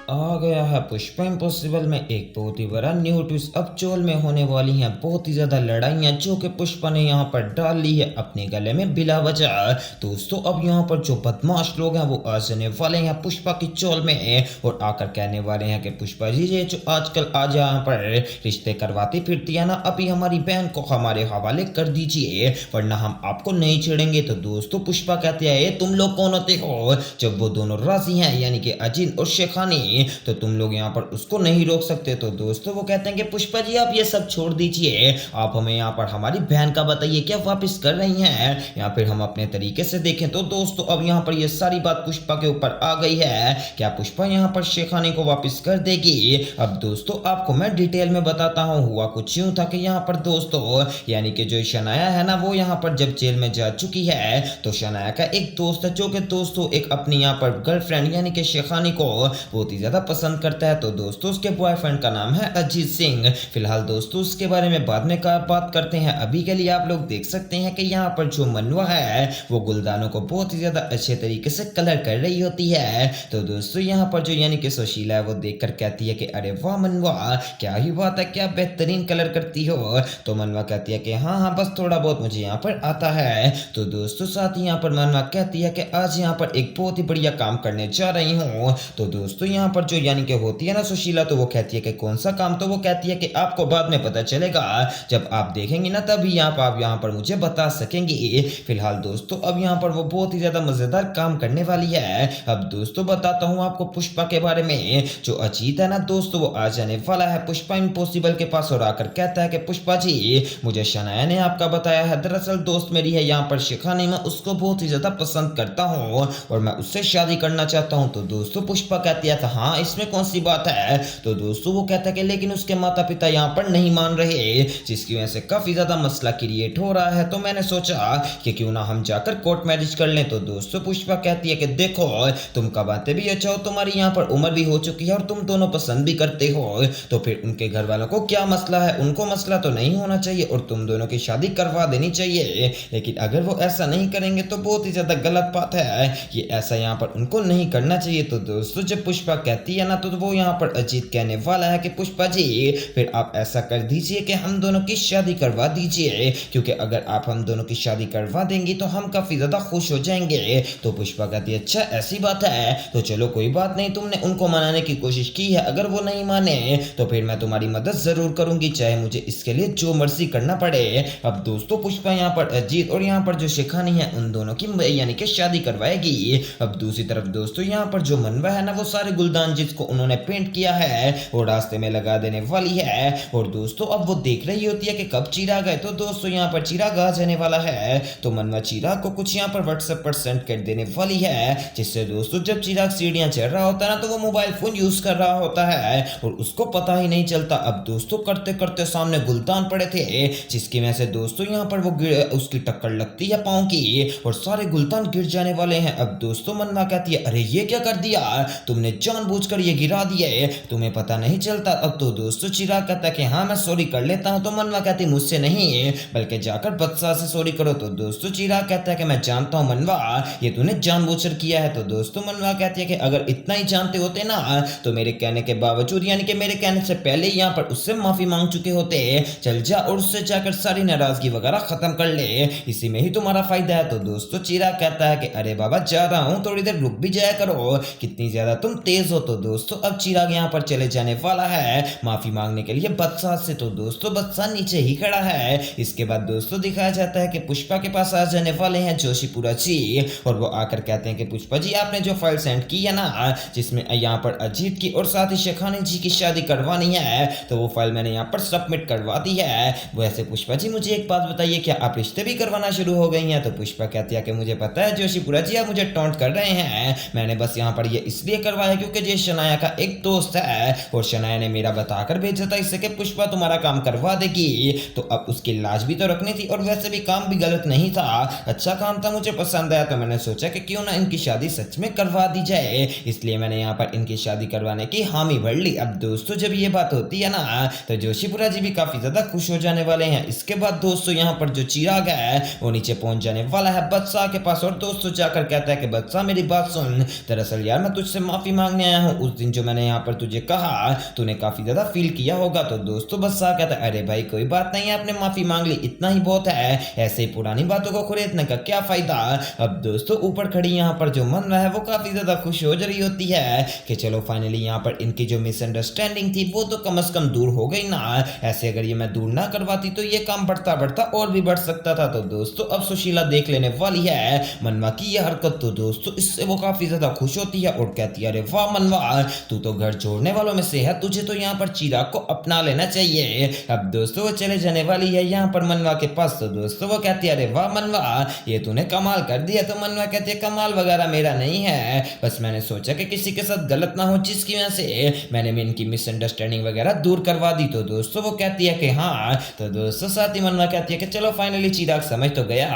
आ गया है पुष्पा इम्पॉसिबल में एक बहुत ही बड़ा न्यू ट्विस्ट। अब चोल में होने वाली हैं बहुत ही ज्यादा लड़ाइयाँ जो कि पुष्पा ने यहाँ पर डाल ली है अपने गले में बिला वजह। दोस्तों अब यहाँ पर जो बदमाश लोग हैं वो आ जाने वाले हैं पुष्पा की चोल में और आकर कहने वाले हैं कि पुष्पा जी ये जो आजकल आज यहाँ पर रिश्ते करवाती फिरती है ना, अभी हमारी बहन को हमारे हवाले कर दीजिए वरना हम आपको नहीं छेड़ेंगे। तो दोस्तों पुष्पा कहते हैं तुम लोग कौन होते हो? जब वो दोनों राजी हैं यानी कि अजीत और शेखानी तो तुम लोग यहाँ पर उसको नहीं रोक सकते। तो दोस्तों वो कहते हैं कि पुष्पा जी आप ये सब छोड़ दीजिए, आप हमें यहाँ पर हमारी बहन का बताइए क्या वापस कर रही हैं या फिर हम अपने तरीके से देखें। तो दोस्तों अब यहाँ पर ये सारी बात पुष्पा के ऊपर आ गई है। क्या पुष्पा यहाँ पर शेखानी को वापस कर देगी? अब दोस्तों आपको मैं डिटेल में बताता हूँ। हुआ कुछ यूं था कि यहाँ पर दोस्तों यानी कि जो शनाया है ना वो यहाँ पर जब जेल में जा चुकी है तो शनाया का एक दोस्त है जो कि दोस्तों एक अपनी यहाँ पर गर्लफ्रेंड यानी कि शेखानी को बहुत ही ज्यादा पसंद करता है। तो दोस्तों उसके बॉयफ्रेंड का नाम है अजीत सिंह। फिलहाल दोस्तों उसके बारे में बाद में बात करते हैं। अभी के लिए आप लोग देख सकते हैं कि यहाँ पर जो मनवा है वो गुलदानों को बहुत ही ज्यादा अच्छे तरीके से कलर कर रही होती है। तो दोस्तों यहाँ पर जो यानी कि सुशीला है वो देखकर कहती है कि अरे वाह मनवा क्या ही बात है, क्या बेहतरीन कलर करती हो। तो मनवा कहती है कि हाँ हाँ बस थोड़ा बहुत मुझे यहाँ पर आता है। तो दोस्तों साथ ही यहाँ पर मनवा कहती है कि आज यहाँ पर एक बहुत ही बढ़िया काम करने जा रही हूँ। तो दोस्तों यहाँ पर जो यानी कि होती है ना सुशीला तो वो कहती है कि कौन सा काम? तो वो कहती है कि आपको बाद में पता चलेगा, जब आप देखेंगे ना तभी आप यहाँ पर मुझे बता सकेंगे। फिलहाल दोस्तों अब यहाँ पर वो बहुत ही ज्यादा मजेदार काम करने वाली है। अब दोस्तों बताता हूँ आपको पुष्पा के बारे में। जो अजीत है ना दोस्तों वो आ जाने वाला है पुष्पा इम्पॉसिबल के पास और आकर कहता है कि पुष्पा जी मुझे शनाया ने आपका बताया है, दरअसल दोस्त मेरी है यहाँ पर शिखानी, मैं उसको बहुत ही ज्यादा पसंद करता हूँ और मैं उससे शादी करना चाहता हूँ। तो दोस्तों पुष्पा कहती है हाँ इसमें कौन सी बात है? तो दोस्तों वो कहता है कि लेकिन उसके माता पिता यहाँ पर नहीं मान रहे जिसकी वजह से काफी ज्यादा मसला क्रिएट हो रहा है। तो मैंने सोचा कि क्यों ना हम जाकर कोर्ट मैरिज कर लें। तो दोस्तों पुष्पा कहती है कि देखो तुम कमाते भी अच्छा हो, तुम्हारी यहाँ पर उम्र भी हो चुकी है और तुम दोनों पसंद भी करते हो, तो फिर उनके घर वालों को क्या मसला है? उनको मसला तो नहीं होना चाहिए और तुम दोनों की शादी करवा देनी चाहिए। लेकिन अगर वो ऐसा नहीं करेंगे तो बहुत ही ज्यादा गलत बात है, ये ऐसा यहाँ पर उनको नहीं करना चाहिए। तो दोस्तों जब पुष्पा कहती है ना तो वो यहाँ पर अजीत कहने वाला है कि पुष्पा जी फिर आप ऐसा कर दीजिए कि हम दोनों की शादी करवा दीजिए, क्योंकि अगर आप हम दोनों की शादी करवा देंगी तो हम काफी ज्यादा खुश हो जाएंगे। तो पुष्पा कहती है अच्छा ऐसी बात है, तो चलो कोई बात नहीं, तुमने उनको मनाने की कोशिश की है, अगर वो नहीं माने तो फिर मैं तुम्हारी मदद जरूर करूंगी, चाहे मुझे इसके लिए जो मर्जी करना पड़े। अब दोस्तों पुष्पा यहाँ पर अजीत और यहाँ पर जो शिखानी है उन दोनों की यानी कि शादी करवाएगी। अब दूसरी तरफ दोस्तों यहाँ पर जो मनवा है ना वो सारे गुलदान जिसको उन्होंने पेंट किया है वो रास्ते में लगा देने वाली है। और दोस्तों अब वो देख रही होती है कि कब चिराग आए। तो दोस्तों यहाँ पर चिराग आ जाने वाला है तो मनवा चिराग को कुछ यहाँ पर व्हाट्सएप पर सेंड कर देने वाली है, जिससे दोस्तों जब चिराग सीढ़ियां चढ़ रहा होता है ना तो वो मोबाइल फोन यूज कर रहा होता है और उसको पता ही नहीं चलता। अब दोस्तों करते करते सामने गुलदान पड़े थे जिसकी वजह से दोस्तों यहाँ पर वो उसकी टक्कर लगती है पाँव की और सारे गुलदान गिर जाने वाले हैं। अब दोस्तों मनवा कहती है अरे ये क्या कर दिया तुमने, जानबूझकर ये गिरा दिया है, तुम्हें पता नहीं चलता? अब तो दोस्तों चिराग कहता है कि हाँ मैं सॉरी कर लेता हूँ। तो मनवा कहती मुझसे नहीं बल्कि जाकर बदशाह से सॉरी करो। तो दोस्तों चिराग कहता है कि मैं जानता हूँ मनवा ये तूने जानबूझकर किया है। तो दोस्तों मनवा कहती है कि अगर इतना ही जानते होते ना तो मेरे कहने के बावजूद यानी कि मेरे कहने से पहले यहाँ पर उससे माफी मांग चुके होते, चल जा और उससे जाकर सारी नाराजगी वगैरह खत्म कर ले, इसी में ही तुम्हारा फायदा है। तो दोस्तों चिराग कहता है कि अरे बाबा जा रहा हूँ, थोड़ी देर रुक भी जाया करो, कितनी ज्यादा तुम तेज हो। तो दोस्तों अब चिराग यहाँ पर चले जाने वाला है माफी मांगने के लिए बदशाह से। तो दोस्तों बदशाह नीचे ही खड़ा है। इसके बाद दोस्तों दिखाया जाता है कि पुष्पा के पास आ जाने वाले हैं जोशीपुरा जी और वो आकर कहते हैं कि पुष्पा जी आपने जो फाइल सेंड की है ना जिसमें यहाँ पर अजीत की और साथ ही शेखानी जी की शादी करवानी है तो वो फाइल मैंने यहाँ पर सबमिट करवा दी है। वैसे पुष्पा जी मुझे एक बात बताइए, क्या आप रिश्ते भी करवाना शुरू हो गई हैं? तो पुष्पा कहती है कि मुझे पता है जोशीपुरा जी आप मुझे टॉन्ट कर रहे हैं, मैंने बस यहाँ पर ये इसलिए करवाया क्योंकि ये शनाया का एक दोस्त है और शनाया ने मेरा बताकर भेजा था इससे कि पुष्पा तुम्हारा काम करवा देगी। तो अब उसकी लाज भी तो रखनी थी और वैसे भी काम भी गलत नहीं था, अच्छा काम था, मुझे पसंद आया तो मैंने सोचा कि क्यों ना इनकी शादी सच में करवा दी जाए, इसलिए मैंने यहाँ पर इनकी शादी करवाने की हामी भर ली। अब दोस्तों जब ये बात होती है ना तो जोशीपुरा जी भी काफी ज्यादा खुश हो जाने वाले हैं। इसके बाद दोस्तों यहाँ पर जो चिराग है वो नीचे पहुंच जाने वाला है बदशाह के पास और दोस्तों जाकर कहता है कि बदशाह मेरी बात सुन, दरअसल यार मैं तुझसे माफी मांगने आया आया हूँ उस दिन जो मैंने यहाँ पर तुझे कहा तूने काफी ज्यादा फील किया होगा। तो दोस्तों बदशाह कहता है अरे भाई कोई बात नहीं, आपने माफी मांग ली, इतना ही बहुत है, ऐसे ही पुरानी बातों को खरीदने का क्या फायदा। अब दोस्तों ऊपर खड़ी यहाँ पर जो मनवा है वो काफी ज्यादा खुश हो रही होती है कि चलो फाइनली यहाँ पर इनकी जो मिसअंडरस्टैंडिंग थी वो तो कम से कम दूर हो गई ना। ऐसे अगर ये मैं दूर ना करवाती तो ये काम बढ़ता बढ़ता और भी बढ़ सकता था। तो दोस्तों अब सुशीला देख लेने वाली है मनवा की ये हरकत। तो दोस्तों इससे वो काफी ज्यादा खुश होती है और कहती है अरे वाह मनवा, तू तो घर छोड़ने वालों में से है, तुझे तो यहाँ पर चिराग को अपना लेना चाहिए। अब दोस्तों वो चले जाने वाली है यहाँ पर मनवा के पास। तो दोस्तों वो कहती है अरे वाह मनवा, ये तूने कमाल कर दिया। तो मनवा कहती है कमाल वगैरह मेरा नहीं है, बस मैंने सोचा कि किसी के साथ गलत ना हो जिसकी वजह से मैंने इनकी मिसअंडरस्टैंडिंग वगैरह दूर करवा दी। तो दोस्तों वो कहती है कि हाँ। तो दोस्तों साथ ही मनवा कहती है कि चलो फाइनली चिराग समझ तो गया।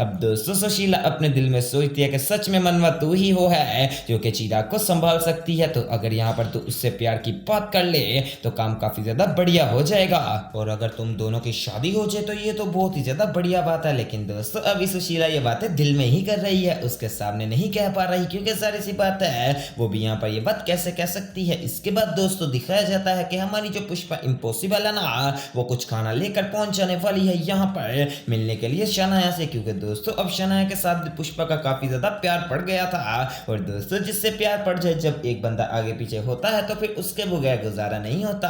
अब दोस्तों सुशीला अपने दिल में सोचती है कि सच में मनवा तू ही हो है जो कि चिराग को संभाल सकती है। तो अगर यहाँ पर तू उससे प्यार की बात कर ले तो काम काफी ज्यादा बढ़िया हो जाएगा, और अगर तुम दोनों की शादी हो जाए तो ये तो बहुत ही ज्यादा बढ़िया बात है। लेकिन दोस्तों अभी सुशीला ये बातें दिल में ही कर रही है, उसके सामने नहीं कह पा रही क्योंकि सारी सी बात है वो भी यहाँ पर ये बात कैसे कह सकती है। इसके बाद दोस्तों दिखाया जाता है कि हमारी जो पुष्पा इम्पॉसिबल है ना वो कुछ खाना लेकर पहुंच जाने वाली है यहाँ पर मिलने के लिए शनाया से, क्योंकि दोस्तों अब शनाया के साथ पुष्पा का काफी ज्यादा प्यार पड़ गया था। और दोस्तों जिससे प्यार पड़ जाए जब एक बंदा आगे पीछे होता है तो फिर उसके बगैर गुजारा नहीं होता।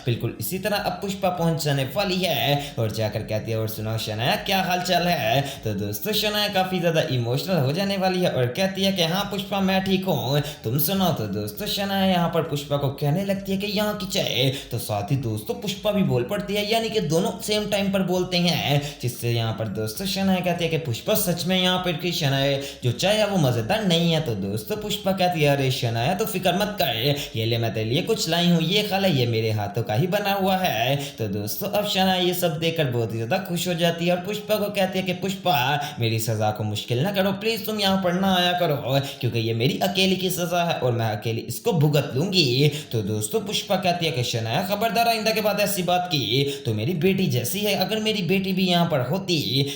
बिल्कुल इसी तरह अब पुष्पा पहुंच जाने वाली है और जाकर कहती है और सुनाओ शनाया क्या हाल चाल है। तो दोस्तों शनाया काफी ज्यादा इमोशनल हो जाने वाली है और कहती है कि हाँ पुष्पा मैं ठीक हूँ, तुम सुनाओ। तो दोस्तों शनाया यहाँ पर पुष्पा को कहने लगती है कि यहाँ की चाय। तो साथ ही दोस्तों पुष्पा भी बोल पड़ती है, यानी कि दोनों सेम टाइम पर बोलते हैं, जिससे यहाँ पर दोस्तों शनाया कहती है कि पुष्पा सच में यहाँ पर की शनाया जो चाय है वो मजेदार नहीं है। तो दोस्तों पुष्पा कहती है अरे शनाया तो फिक्र मत कर, ये ले मैं तेरे लिए कुछ लाई हूँ, ये खा ले, ये मेरे हाथों का ही बना हुआ है। तो दोस्तों अब शनाया ये सब देखकर बहुत ही ज्यादा खुश हो जाती है और पुष्पा को कहती है कि पुष्पा मेरी सजा को मुश्किल ना करो, प्लीज तुम यहाँ पर ना आया करो क्योंकि ये मेरी अकेली की सजा है और मैं अकेली इसको भुगत लूंगी। तो दोस्तों पुष्पा कहती है कि शनाया खबरदार आइंदा के बाद ऐसी बात की तो मेरी बेटी जैसी है, अगर मेरी बेटी भी यहाँ पर होती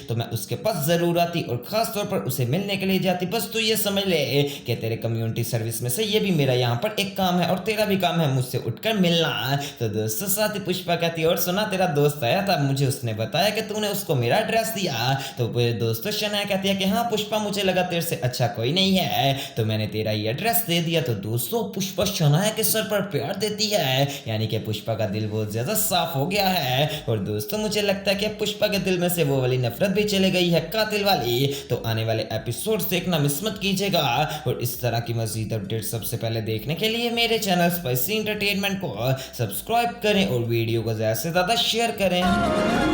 तो मैं उसके पास जरूर आती और खास तौर पर उसे मिलने के लिए जाती। बस तू ये समझ ले कि तेरे कम्युनिटी सर्विस में से ये भी मेरा यहाँ पर एक काम है और तेरा भी काम है मुझसे उठकर मिलना। तो दोस्तों साथ ही पुष्पा कहती है और सुना तेरा दोस्त आया था, मुझे उसने बताया कि तूने उसको मेरा एड्रेस दिया। तो दोस्तों शनाया कहती है कि हाँ पुष्पा मुझे लगा तेरे से अच्छा कोई नहीं है तो मैंने तेरा ही एड्रेस दे दिया। तो दोस्तों पुष्पा शनाया के सर पर प्यार देती है, यानी कि पुष्पा का दिल बहुत ज्यादा साफ हो गया है। और दोस्तों मुझे लगता है कि पुष्पा के दिल में से वो वाली नफरत भी चली गई है कातिल वाली। तो आने वाले एपिसोड देखना मिस मत कीजिएगा और इस तरह की मजीद अपडेट सबसे पहले देखने के लिए मेरे चैनल स्पाइसी एंटरटेनमेंट को सब्सक्राइब करें और वीडियो को ज्यादा से ज्यादा शेयर करें।